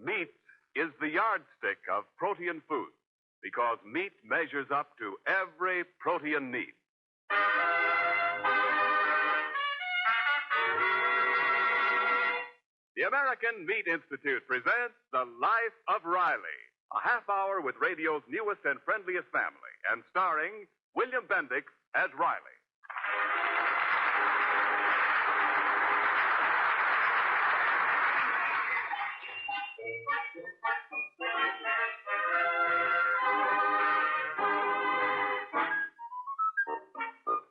Meat is the yardstick of protein food because meat measures up to every protein need. The American Meat Institute presents The Life of Riley, a half hour with radio's newest and friendliest family, and starring William Bendix as Riley.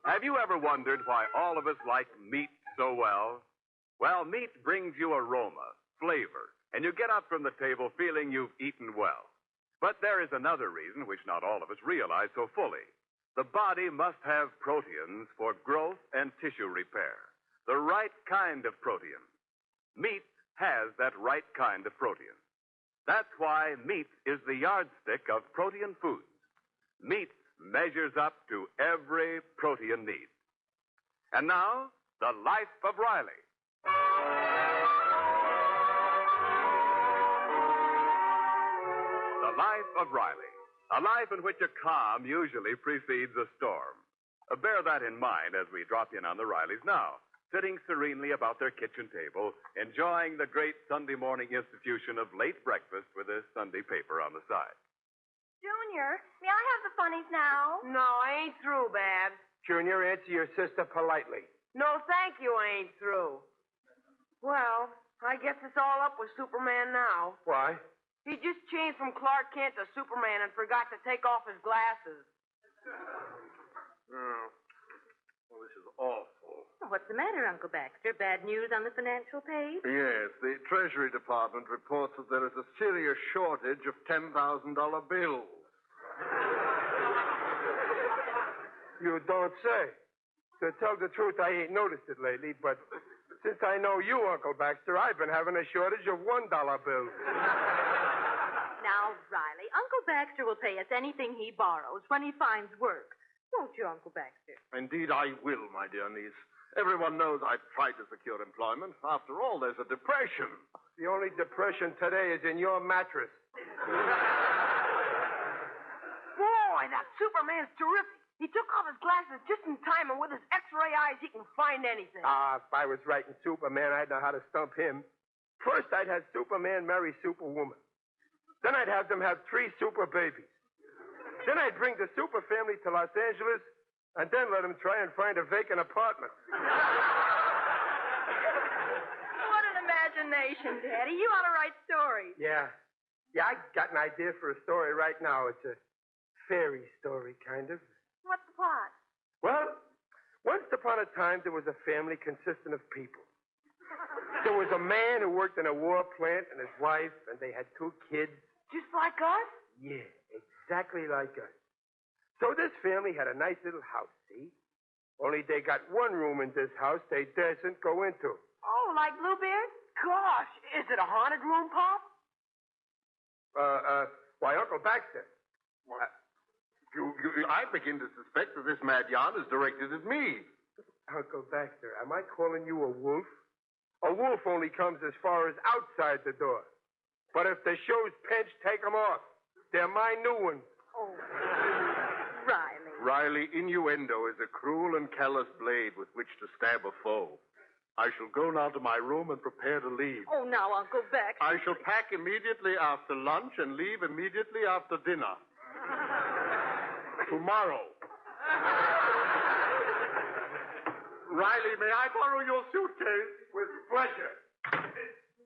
Have you ever wondered why all of us like meat so well? Well, meat brings you aroma, flavor, and you get up from the table feeling you've eaten well. But there is another reason which not all of us realize so fully. The body must have proteins for growth and tissue repair. The right kind of protein. Meat has that right kind of protein. That's why meat is the yardstick of protein foods. Meat measures up to every protein need. And now, The Life of Riley. The Life of Riley. A life in which a calm usually precedes a storm. Bear that in mind as we drop in on the Rileys now, sitting serenely about their kitchen table, enjoying the great Sunday morning institution of late breakfast with a Sunday paper on the side. Junior, may I have the funnies now? No, I ain't through, Babs. Junior, answer your sister politely. No, thank you, I ain't through. Well, I guess it's all up with Superman now. Why? He just changed from Clark Kent to Superman and forgot to take off his glasses. Oh. Well, this is awful. What's the matter, Uncle Baxter? Bad news on the financial page? Yes, the Treasury Department reports that there is a serious shortage of $10,000 bills. You don't say. To tell the truth, I ain't noticed it lately, but since I know you, Uncle Baxter, I've been having a shortage of $1 bills. Now, Riley, Uncle Baxter will pay us anything he borrows when he finds work. Won't you, Uncle Baxter? Indeed, I will, my dear niece. Everyone knows I've tried to secure employment. After all, there's a depression. The only depression today is in your mattress. Boy, that Superman's terrific. He took off his glasses just in time, and with his X-ray eyes, he can find anything. If I was writing Superman, I'd know how to stump him. First, I'd have Superman marry Superwoman. Then I'd have them have 3 super babies. Then I'd bring the super family to Los Angeles, and then let them try and find a vacant apartment. What an imagination, Daddy. You ought to write stories. Yeah, I got an idea for a story right now. It's a fairy story, kind of. What's the plot? Well, once upon a time, there was a family consisting of people. There was a man who worked in a war plant and his wife, and they had 2 kids. Just like us? Yeah, exactly like us. So this family had a nice little house, see? Only they got 1 room in this house they daren't go into. Oh, like Bluebeard? Gosh, is it a haunted room, Pop? Why, Uncle Baxter. I begin to suspect that this mad yarn is directed at me. Uncle Baxter, am I calling you a wolf? A wolf only comes as far as outside the door. But if the show's pinched, take them off. They're my new ones. Oh, Riley. Riley, innuendo is a cruel and callous blade with which to stab a foe. I shall go now to my room and prepare to leave. Oh, now, Uncle Baxter. I shall pack immediately after lunch and leave immediately after dinner. Tomorrow. Riley, may I borrow your suitcase? With pleasure.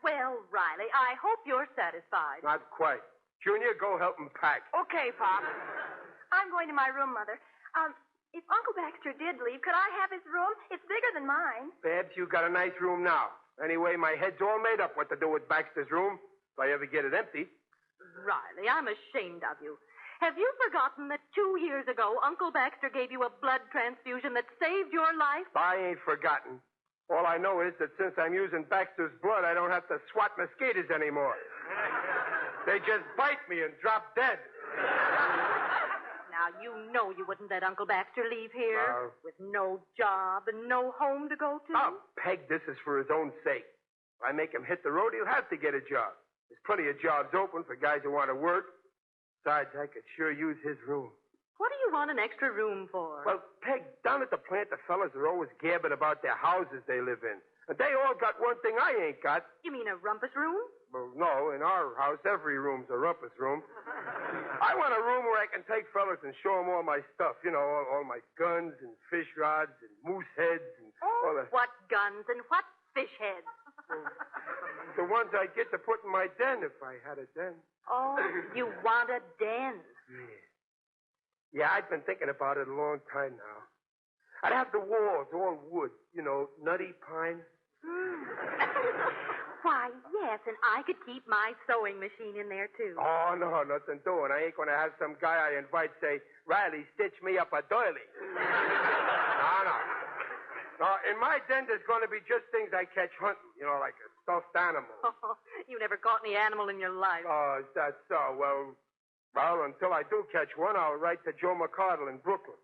Well, Riley, I hope you're satisfied. Not quite. Junior, go help him pack. Okay, Pop. I'm going to my room, Mother. If Uncle Baxter did leave, could I have his room? It's bigger than mine. Babs, you got a nice room now. Anyway, my head's all made up what to do with Baxter's room if I ever get it empty. Riley, I'm ashamed of you. Have you forgotten that 2 years ago, Uncle Baxter gave you a blood transfusion that saved your life? I ain't forgotten. All I know is that since I'm using Baxter's blood, I don't have to swat mosquitoes anymore. They just bite me and drop dead. Now, you know you wouldn't let Uncle Baxter leave here with no job and no home to go to. Oh, Peg, this is for his own sake. If I make him hit the road, he'll have to get a job. There's plenty of jobs open for guys who want to work. Besides, I could sure use his room. What do you want an extra room for? Well, Peg, down at the plant, the fellas are always gabbing about their houses they live in. And they all got one thing I ain't got. You mean a rumpus room? Well, no, in our house, every room's a rumpus room. I want a room where I can take fellas and show them all my stuff. You know, all my guns and fish rods and moose heads and all that. What guns and what fish heads? The ones I'd get to put in my den if I had a den. Oh, you want a den? Yeah, I've been thinking about it a long time now. I'd have the walls all wood, you know, nutty pine. Why, yes, and I could keep my sewing machine in there, too. Oh, no, nothing doing. I ain't going to have some guy I invite say, Riley, stitch me up a doily. No. No, in my den, there's going to be just things I catch hunting, you know, like a stuffed animal. Oh, you never caught any animal in your life. Oh, is that so? Well, until I do catch one, I'll write to Joe McCardle in Brooklyn.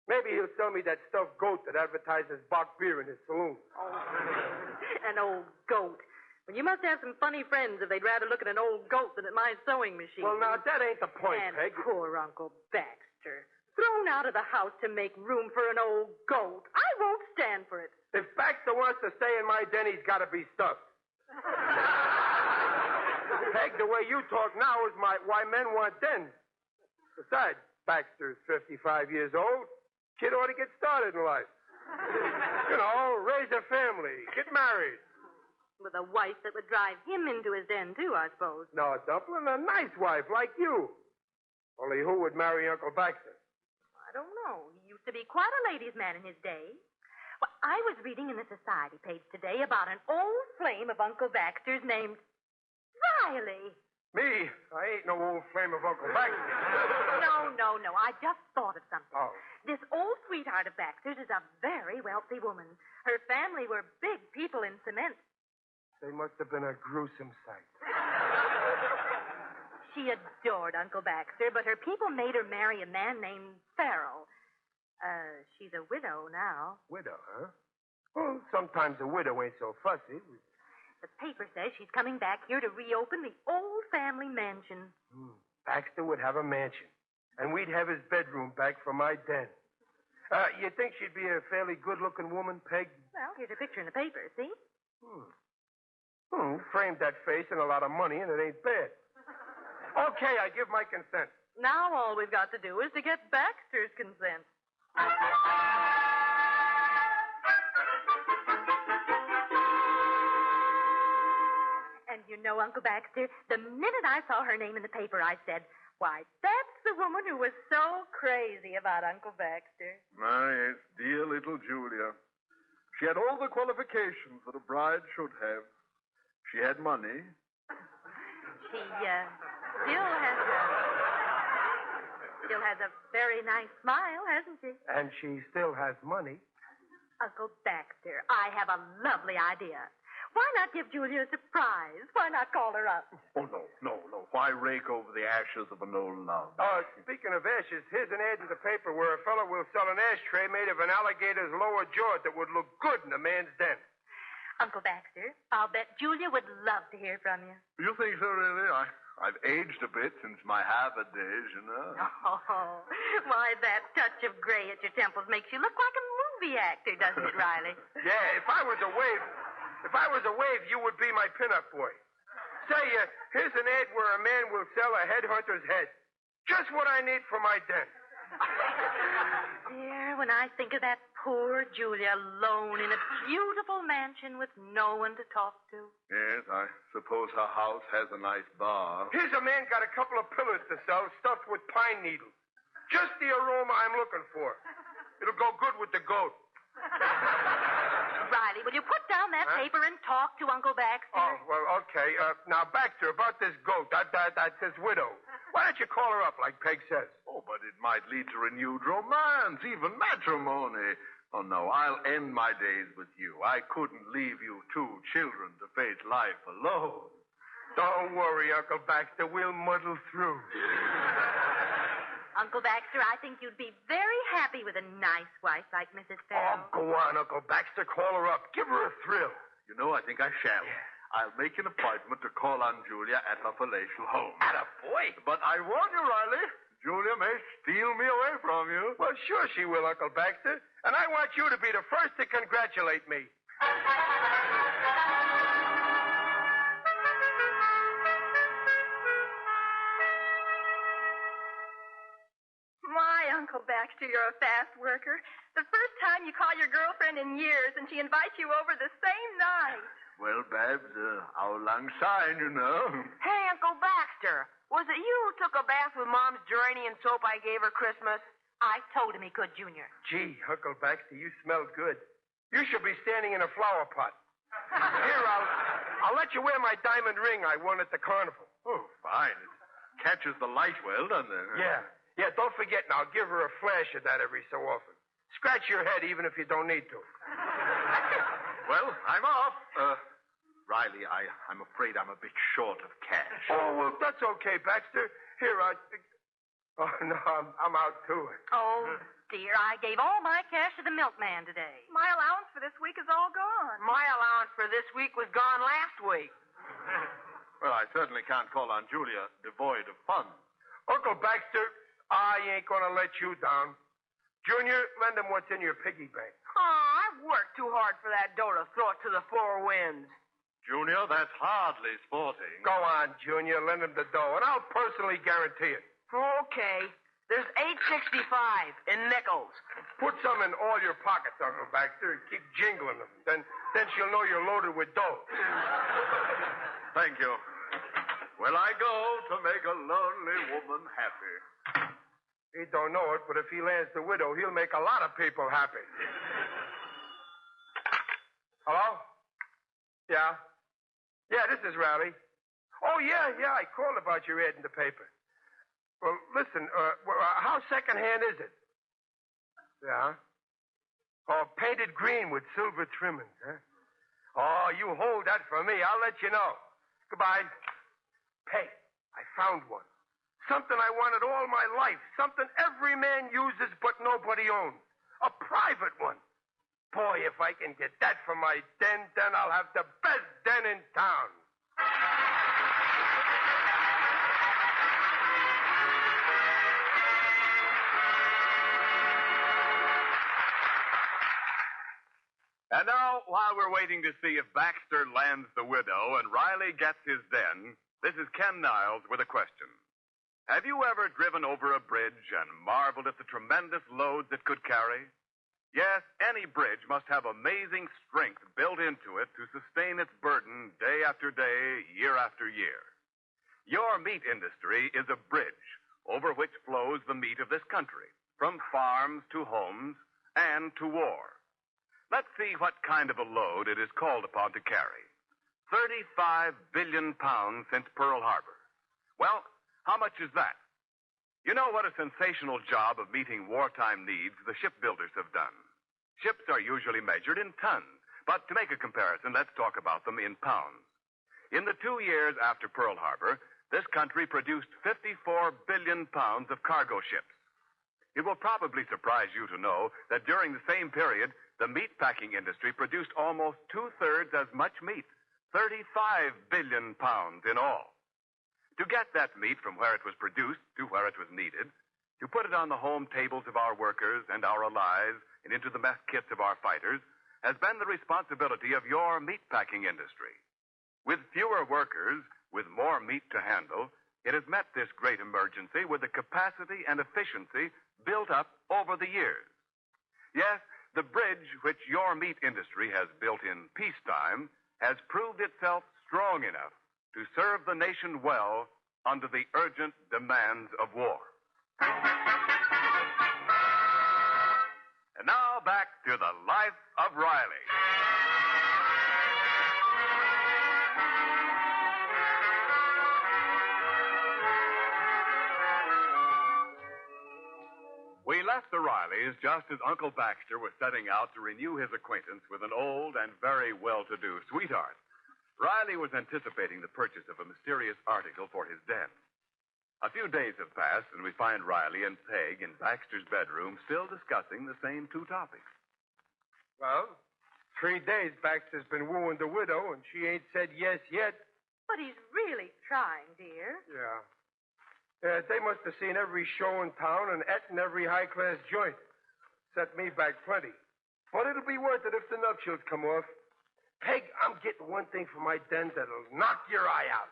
Maybe he'll sell me that stuffed goat that advertises Bach beer in his saloon. Oh, an old goat. Well, you must have some funny friends if they'd rather look at an old goat than at my sewing machine. Well, now, that ain't the point, and Peg. Poor Uncle Baxter. Thrown out of the house to make room for an old goat. I won't stand for it. If Baxter wants to stay in my den, he's got to be stuffed. Peg, the way you talk now is why men want dens. Besides, Baxter's 55 years old. Kid ought to get started in life. You know, raise a family, get married. With a wife that would drive him into his den, too, I suppose. No, Dumplin', a nice wife like you. Only who would marry Uncle Baxter? I don't know. He used to be quite a ladies' man in his day. Well, I was reading in the society page today about an old flame of Uncle Baxter's named Riley. Me? I ain't no old flame of Uncle Baxter. No. I just thought of something. Oh. This old sweetheart of Baxter's is a very wealthy woman. Her family were big people in cement. They must have been a gruesome sight. She adored Uncle Baxter, but her people made her marry a man named Farrell. She's a widow now. Widow, huh? Well, sometimes a widow ain't so fussy. The paper says she's coming back here to reopen the old family mansion. Baxter would have a mansion, and we'd have his bedroom back for my den. You think she'd be a fairly good-looking woman, Peg? Well, here's a picture in the paper, see? Framed that face and a lot of money, and it ain't bad. Okay, I give my consent. Now all we've got to do is to get Baxter's consent. And you know, Uncle Baxter, the minute I saw her name in the paper, I said, why, that's the woman who was so crazy about Uncle Baxter. Ah, yes, dear little Julia. She had all the qualifications that a bride should have. She had money. She still has a very nice smile, hasn't she? And she still has money. Uncle Baxter, I have a lovely idea. Why not give Julia a surprise? Why not call her up? Oh, no. Why rake over the ashes of an old love? Speaking of ashes, here's an ad in the paper where a fellow will sell an ashtray made of an alligator's lower jaw that would look good in a man's den. Uncle Baxter, I'll bet Julia would love to hear from you. You think so, really? I've aged a bit since my Harvard days, you know. Oh, why, that touch of gray at your temples makes you look like a movie actor, doesn't it, Riley? Yeah, if I was a wave, you would be my pinup boy. Say, here's an ad where a man will sell a headhunter's head. Just what I need for my den. Dear, when I think of that poor Julia alone in a beautiful mansion with no one to talk to. Yes, I suppose her house has a nice bar. Here's a man got a couple of pillars to sell stuffed with pine needles. Just the aroma I'm looking for. It'll go good with the goat. Riley, will you put down that paper and talk to Uncle Baxter? Oh, well, okay. Now, Baxter, about this goat, this widow. Why don't you call her up like Peg says? Oh, but it might lead to renewed romance, even matrimony. Oh, no, I'll end my days with you. I couldn't leave you two children to face life alone. Don't worry, Uncle Baxter. We'll muddle through. Uncle Baxter, I think you'd be very happy with a nice wife like Mrs. Farrell. Oh, go on, Uncle Baxter. Call her up. Give her a thrill. You know, I think I shall. Yeah. I'll make an appointment to call on Julia at her palatial home. Attaboy. But I warn you, Riley, Julia may steal me away from you. Well, sure she will, Uncle Baxter. And I want you to be the first to congratulate me. My, Uncle Baxter, you're a fast worker. The first time you call your girlfriend in years, and she invites you over the same night. Well, Babs, our long sign, you know. Hey, Uncle Baxter, was it you who took a bath with Mom's geranium soap I gave her Christmas? I told him he could, Junior. Gee, Uncle Baxter, you smell good. You should be standing in a flower pot. Here, I'll let you wear my diamond ring I won at the carnival. Oh, fine. It catches the light well, doesn't it? Yeah, don't forget now. Give her a flash of that every so often. Scratch your head even if you don't need to. Well, I'm off. Riley, I'm afraid I'm a bit short of cash. Oh, well, that's okay, Baxter. Here, Oh, no, I'm out, too. Oh, dear, I gave all my cash to the milkman today. My allowance for this week is all gone. My allowance for this week was gone last week. Well, I certainly can't call on Julia devoid of funds. Uncle Baxter, I ain't gonna let you down. Junior, lend him what's in your piggy bank. Oh, I've worked too hard for that dough to throw it to the four winds. Junior, that's hardly sporting. Go on, Junior, lend him the dough, and I'll personally guarantee it. Okay. There's $8.65 in nickels. Put some in all your pockets, Uncle Baxter, and keep jingling them. Then she'll know you're loaded with dough. Thank you. Well, I go to make a lonely woman happy. He don't know it, but if he lands the widow, he'll make a lot of people happy. Hello? Yeah? Yeah, this is Riley. Oh, yeah, I called about your ad in the paper. Well, listen, how secondhand is it? Yeah? Oh, painted green with silver trimmings, huh? Oh, you hold that for me. I'll let you know. Goodbye. Hey, I found one. Something I wanted all my life. Something every man uses but nobody owns. A private one. Boy, if I can get that for my den, then I'll have the best den in town. And now, while we're waiting to see if Baxter lands the widow and Riley gets his den, this is Ken Niles with a question. Have you ever driven over a bridge and marveled at the tremendous loads it could carry? Yes, any bridge must have amazing strength built into it to sustain its burden day after day, year after year. Your meat industry is a bridge over which flows the meat of this country, from farms to homes and to war. Let's see what kind of a load it is called upon to carry. 35 billion pounds since Pearl Harbor. Well, how much is that? You know what a sensational job of meeting wartime needs the shipbuilders have done. Ships are usually measured in tons, but to make a comparison, let's talk about them in pounds. In the 2 years after Pearl Harbor, this country produced 54 billion pounds of cargo ships. It will probably surprise you to know that during the same period, the meatpacking industry produced almost 2/3 as much meat, 35 billion pounds in all. To get that meat from where it was produced to where it was needed, to put it on the home tables of our workers and our allies and into the mess kits of our fighters, has been the responsibility of your meatpacking industry. With fewer workers, with more meat to handle, it has met this great emergency with the capacity and efficiency built up over the years. Yes, the bridge which your meat industry has built in peacetime has proved itself strong enough to serve the nation well under the urgent demands of war. And now back to the life of Riley. We left the Rileys just as Uncle Baxter was setting out to renew his acquaintance with an old and very well-to-do sweetheart. Riley was anticipating the purchase of a mysterious article for his den. A few days have passed, and we find Riley and Peg in Baxter's bedroom still discussing the same two topics. Well, 3 days Baxter's been wooing the widow, and she ain't said yes yet. But he's really trying, dear. Yeah. They must have seen every show in town and eaten every high-class joint. Set me back plenty. But it'll be worth it if the nuptials come off. Peg, I'm getting one thing for my den that'll knock your eye out.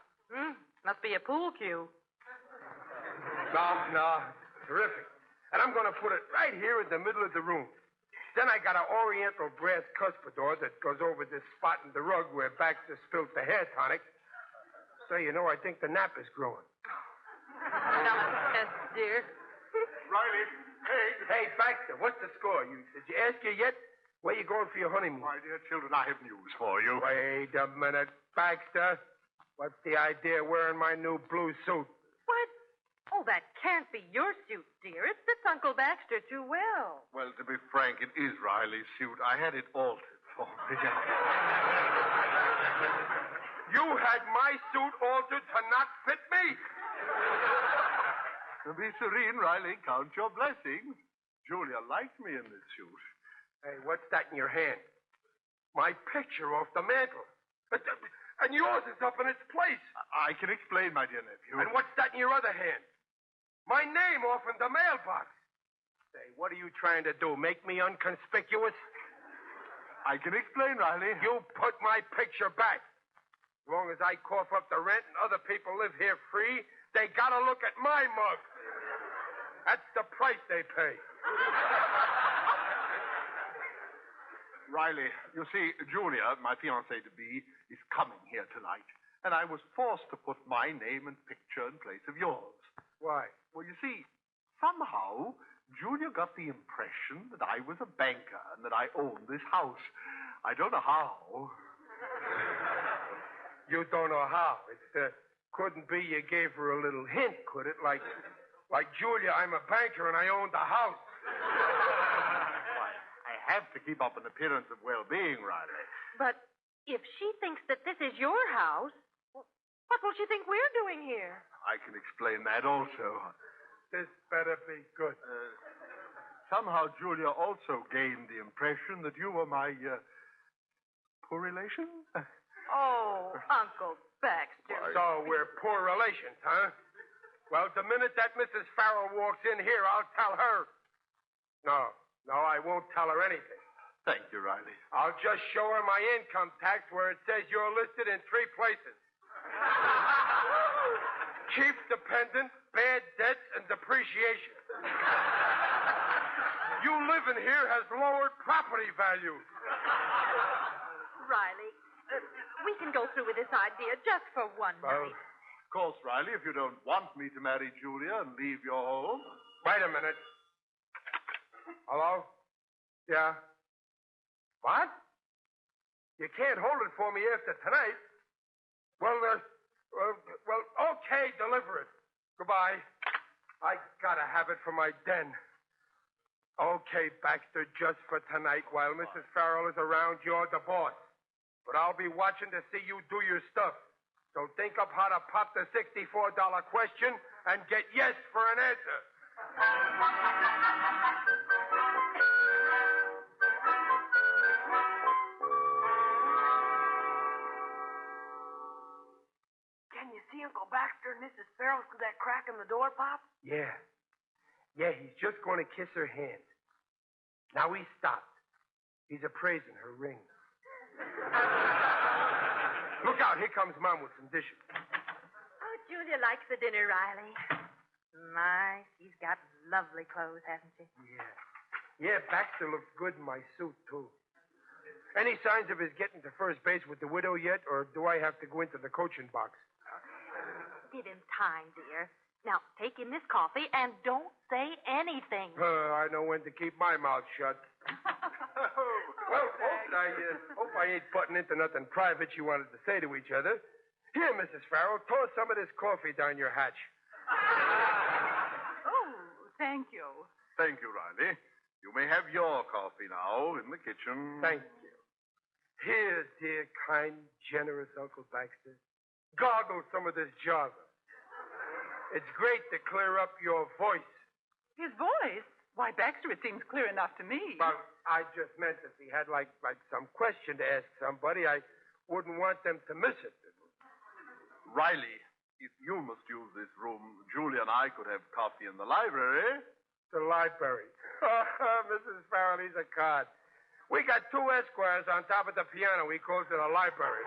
Must be a pool cue. No. Terrific. And I'm going to put it right here in the middle of the room. Then I got an oriental brass cuspidor that goes over this spot in the rug where Baxter spilt the hair tonic. Say, I think the nap is growing. Yes, dear. Riley, Peg. Hey, Baxter, what's the score? Did you ask you yet? Where you going for your honeymoon? My dear children, I have news for you. Wait a minute, Baxter. What's the idea of wearing my new blue suit? What? Oh, that can't be your suit, dear. It fits Uncle Baxter too well. Well, to be frank, it is Riley's suit. I had it altered for me. You had my suit altered to not fit me? To be serene, Riley, count your blessings. Julia liked me in this suit. Hey, what's that in your hand? My picture off the mantel. And yours is up in its place. I can explain, my dear nephew. And what's that in your other hand? My name off in the mailbox. Say, what are you trying to do? Make me unconspicuous? I can explain, Riley. You put my picture back. As long as I cough up the rent and other people live here free, they gotta look at my mug. That's the price they pay. Riley, you see, Julia, my fiancée-to-be, is coming here tonight, and I was forced to put my name and picture in place of yours. Why? Well, you see, somehow Julia got the impression that I was a banker and that I owned this house. I don't know how. You don't know how. It couldn't be you gave her a little hint, could it? Like Julia, I'm a banker and I own the house. I have to keep up an appearance of well-being, Riley. But if she thinks that this is your house, what will she think we're doing here? I can explain that also. This better be good. Somehow Julia also gained the impression that you were my poor relation. Oh, Uncle Baxter. So we're poor relations, huh? Well, the minute that Mrs. Farrell walks in here, I'll tell her. No, I won't tell her anything. Thank you, Riley. I'll just show her my income tax where it says you're listed in 3 places. Chief dependent, bad debts, and depreciation. You living here has lowered property values. Riley, we can go through with this idea just for one night. Of course, Riley, if you don't want me to marry Julia and leave your home. Wait a minute. Hello? Yeah? What? You can't hold it for me after tonight. Well, okay, deliver it. Goodbye. I gotta have it for my den. Okay, Baxter, just for tonight. While Mrs. Farrell is around, you're the boss. But I'll be watching to see you do your stuff. So think up how to pop the $64 question and get yes for an answer. Can you see Uncle Baxter and Mrs. Farrell through that crack in the door, Pop? Yeah, he's just going to kiss her hand. Now he stopped. He's appraising her ring. Look out, here comes Mom with some dishes. Oh, Julia likes the dinner, Riley. My, she's got lovely clothes, hasn't she? Yeah, Baxter looks good in my suit, too. Any signs of his getting to first base with the widow yet, or do I have to go into the coaching box? Get in time, dear. Now, take in this coffee and don't say anything. I know when to keep my mouth shut. Well, folks, I hope I ain't butting into nothing private you wanted to say to each other. Here, Mrs. Farrell, toss some of this coffee down your hatch. Oh, thank you. Thank you, Riley. You may have your coffee now in the kitchen. Thank you. Here, dear, kind, generous Uncle Baxter. Gargle some of this Java. It's great to clear up your voice. His voice? Why, Baxter, it seems clear enough to me. Well, I just meant if he had, like some question to ask somebody, I wouldn't want them to miss it. Riley, if you must use this room, Julia and I could have coffee in the library. The library. Mrs. Farrell, he's a card. We got 2 Esquires on top of the piano. We calls it a library.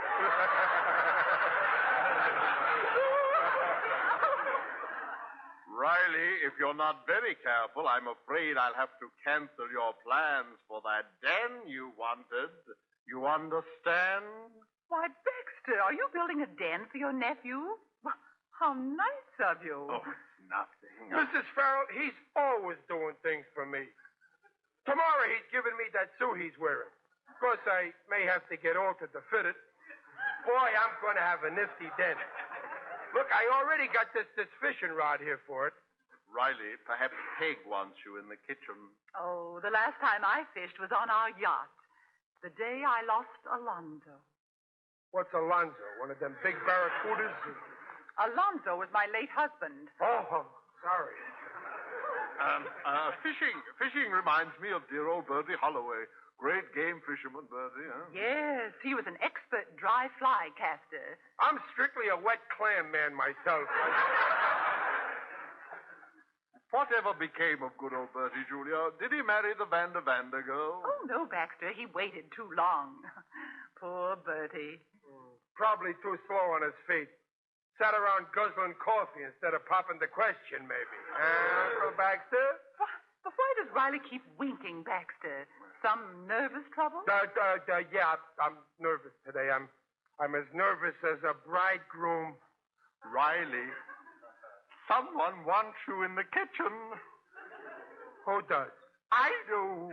Riley, if you're not very careful, I'm afraid I'll have to cancel your plans for that den you wanted. You understand? Why, Baxter, are you building a den for your nephew? Well, how nice of you. Oh, it's nothing. Mrs. Farrell, he's always doing things for me. Tomorrow he's giving me that suit he's wearing. Of course, I may have to get altered to fit it. Boy, I'm going to have a nifty den. Look, I already got this fishing rod here for it. Riley, perhaps Peg wants you in the kitchen. Oh, the last time I fished was on our yacht. The day I lost Alonzo. What's Alonzo? One of them big barracudas? Alonzo was my late husband. Oh, sorry. Fishing reminds me of dear old Bertie Holloway. Great game fisherman, Bertie, huh? Yes, he was an expert dry fly caster. I'm strictly a wet clam man myself. Whatever became of good old Bertie, Julia? Did he marry the Vander girl? Oh, no, Baxter. He waited too long. Poor Bertie. Probably too slow on his feet. Sat around guzzling coffee instead of popping the question, maybe. Uncle Baxter? But why does Riley keep winking, Baxter? Some nervous trouble? Yeah, I'm nervous today. I'm as nervous as a bridegroom. Riley, someone wants you in the kitchen. Who does? I do.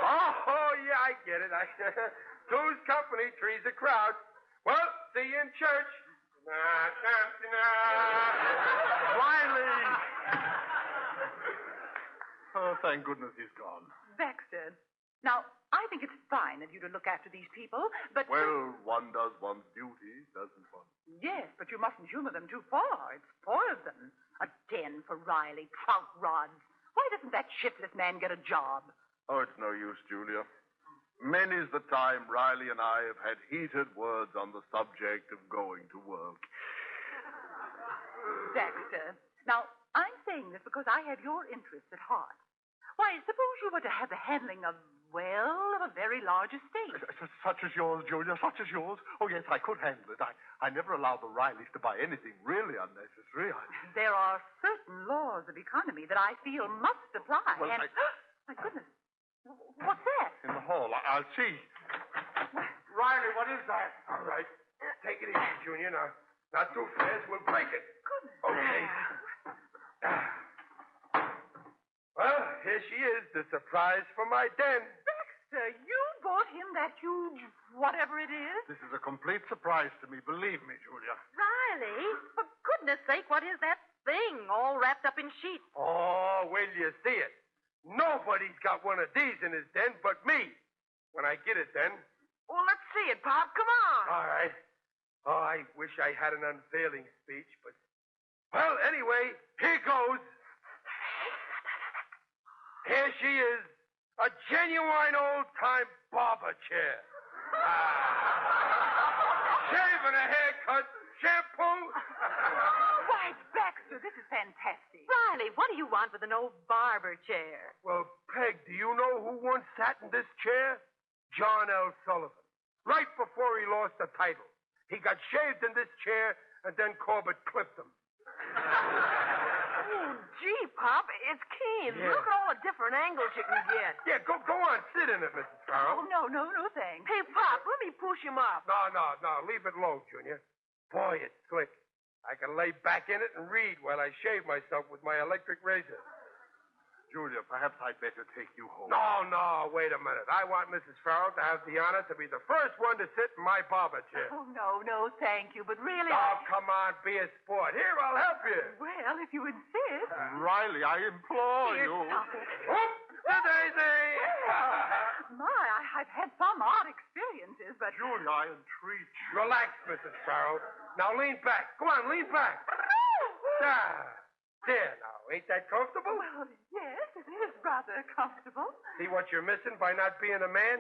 Oh, yeah, I get it. Two's company, three's a crowd. Well, see you in church. Riley! Oh, thank goodness he's gone. Baxter, now, I think it's fine of you to look after these people, but... Well, one does one's duty, doesn't one? Yes, but you mustn't humor them too far. It spoils them. A den for Riley, trout rods. Why doesn't that shiftless man get a job? Oh, it's no use, Julia. Many's the time Riley and I have had heated words on the subject of going to work. Baxter, now, I'm saying this because I have your interests at heart. Why, suppose you were to have the handling of a very large estate. Such as yours, Julia, such as yours. Oh, yes, I could handle it. I never allow the Rileys to buy anything really unnecessary. There are certain laws of economy that I feel must apply. Well, My goodness. What's that? In the hall. I'll see. Riley, what is that? All right. Take it easy, Junior. Now, not too fast. We'll break it. Goodness. Okay. Well, here she is, the surprise for my den. Baxter, you bought him that huge whatever it is? This is a complete surprise to me, believe me, Julia. Riley, for goodness sake, what is that thing all wrapped up in sheets? Oh, wait till you see it. Nobody's got one of these in his den but me. When I get it, then. Well, let's see it, Pop. Come on. All right. Oh, I wish I had an unveiling speech, but... Well, anyway, here goes. Here she is, a genuine old-time barber chair. Shave and a haircut, shampoo. Why, Baxter, this is fantastic. Riley, what do you want with an old barber chair? Well, Peg, do you know who once sat in this chair? John L. Sullivan. Right before he lost the title. He got shaved in this chair, and then Corbett clipped him. Oh, gee, Pop, it's keen. Yeah. Look at all the different angles you can get. Yeah, go on, sit in it, Mrs. Farrell. Oh, no, thanks. Hey, Pop, let me push him up. No, leave it low, Junior. Boy, it's slick. I can lay back in it and read while I shave myself with my electric razor. Julia, perhaps I'd better take you home. No, wait a minute. I want Mrs. Farrell to have the honor to be the first one to sit in my barber chair. Oh, no, thank you, but really... Oh, come on, be a sport. Here, I'll help you. Well, if you insist. Riley, I implore you. Stop it. Whoop, the daisy. My, I've had some odd experiences, but... Julia, I entreat you. Relax, Mrs. Farrell. Now lean back. Go on, lean back. There now, ain't that comfortable? Well, yes, it is rather comfortable. See what you're missing by not being a man?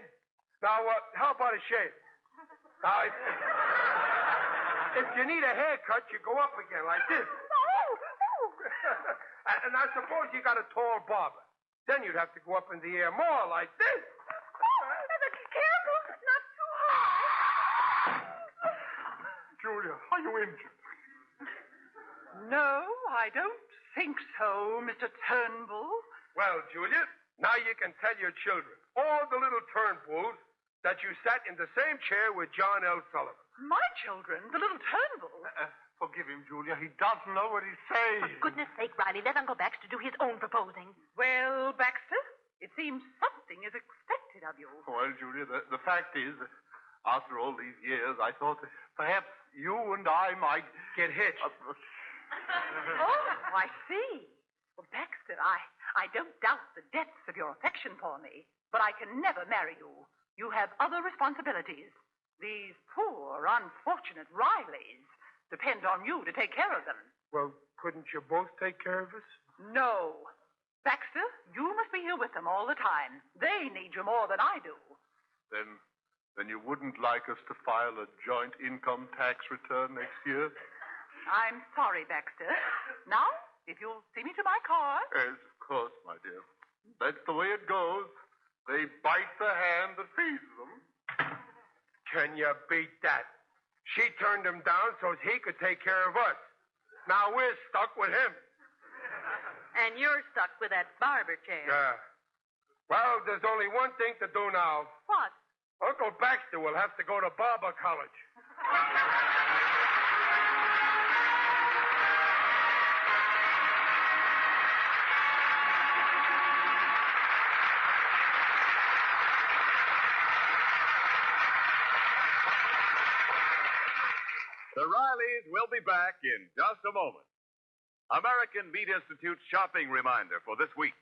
Now, how about a shave? Now, if you need a haircut, you go up again like this. Oh! And I suppose you got a tall barber. Then you'd have to go up in the air more like this. Careful, not too high. Julia, are you injured? No, I don't think so, Mr. Turnbull. Well, Julia, now you can tell your children, all the little Turnbulls, that you sat in the same chair with John L. Sullivan. My children, the little Turnbull. Forgive him, Julia. He doesn't know what he's saying. For goodness sake, Riley, let Uncle Baxter do his own proposing. Well, Baxter, it seems something is expected of you. Well, Julia, the fact is, after all these years, I thought that perhaps you and I might Get hitched. Oh, I see. Well, Baxter, I don't doubt the depths of your affection for me, but I can never marry you. You have other responsibilities. These poor, unfortunate Rileys depend on you to take care of them. Well, couldn't you both take care of us? No. Baxter, you must be here with them all the time. They need you more than I do. Then you wouldn't like us to file a joint income tax return next year? I'm sorry, Baxter. Now, if you'll see me to my car. Yes, of course, my dear. That's the way it goes. They bite the hand that feeds them. Can you beat that? She turned him down so he could take care of us. Now we're stuck with him. And you're stuck with that barber chair. Yeah. Well, there's only one thing to do now. What? Uncle Baxter will have to go to barber college. The Rileys will be back in just a moment. American Meat Institute shopping reminder for this week.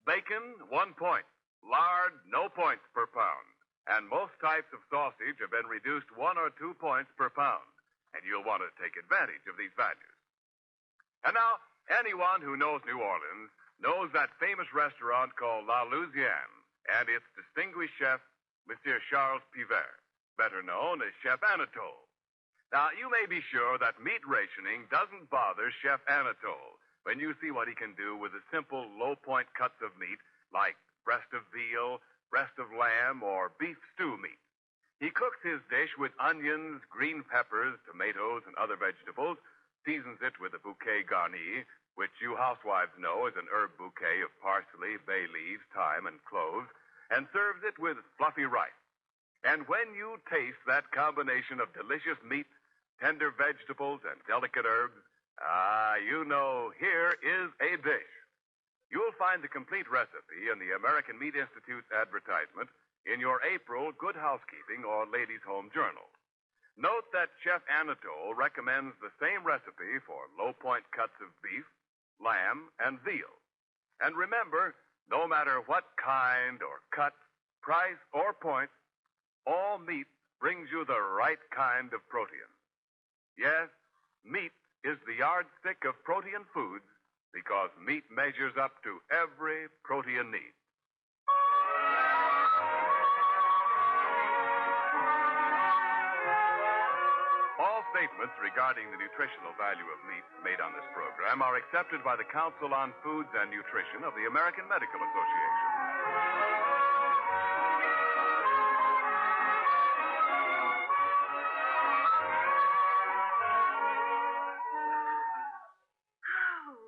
Bacon, 1 point. Lard, no points per pound. And most types of sausage have been reduced 1 or 2 points per pound. And you'll want to take advantage of these values. And now, anyone who knows New Orleans knows that famous restaurant called La Louisiane and its distinguished chef, Monsieur Charles Pivert, better known as Chef Anatole. Now, you may be sure that meat rationing doesn't bother Chef Anatole when you see what he can do with the simple low-point cuts of meat like breast of veal, breast of lamb, or beef stew meat. He cooks his dish with onions, green peppers, tomatoes, and other vegetables, seasons it with a bouquet garni, which you housewives know is an herb bouquet of parsley, bay leaves, thyme, and cloves, and serves it with fluffy rice. And when you taste that combination of delicious meat, tender vegetables, and delicate herbs, you know here is a dish. You'll find the complete recipe in the American Meat Institute's advertisement in your April Good Housekeeping or Ladies' Home Journal. Note that Chef Anatole recommends the same recipe for low-point cuts of beef, lamb, and veal. And remember, no matter what kind or cut, price, or point, all meat brings you the right kind of protein. Yes, meat is the yardstick of protein foods because meat measures up to every protein need. All statements regarding the nutritional value of meat made on this program are accepted by the Council on Foods and Nutrition of the American Medical Association.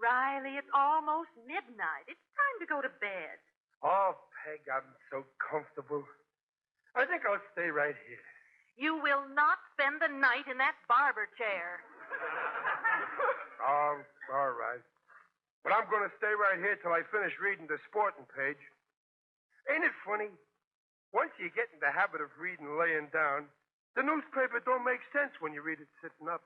Riley, it's almost midnight. It's time to go to bed. Oh, Peg, I'm so comfortable. I think I'll stay right here. You will not spend the night in that barber chair. Oh, all right. But I'm going to stay right here till I finish reading the sporting page. Ain't it funny? Once you get in the habit of reading laying down, the newspaper don't make sense when you read it sitting up.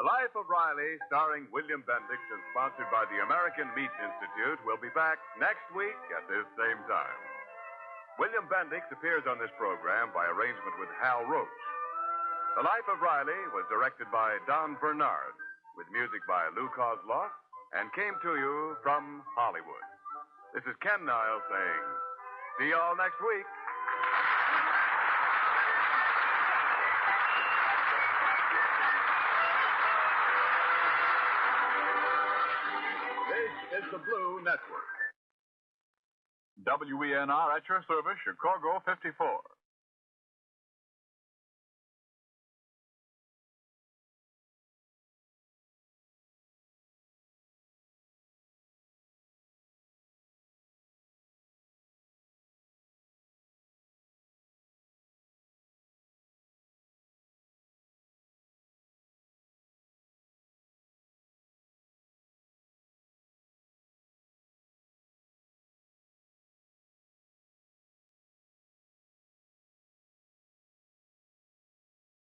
The Life of Riley, starring William Bendix and sponsored by the American Meat Institute, will be back next week at this same time. William Bendix appears on this program by arrangement with Hal Roach. The Life of Riley was directed by Don Bernard, with music by Lou Kozloff, and came to you from Hollywood. This is Ken Niles saying, see y'all next week. This is the Blue Network. WENR at your service, Chicago 54.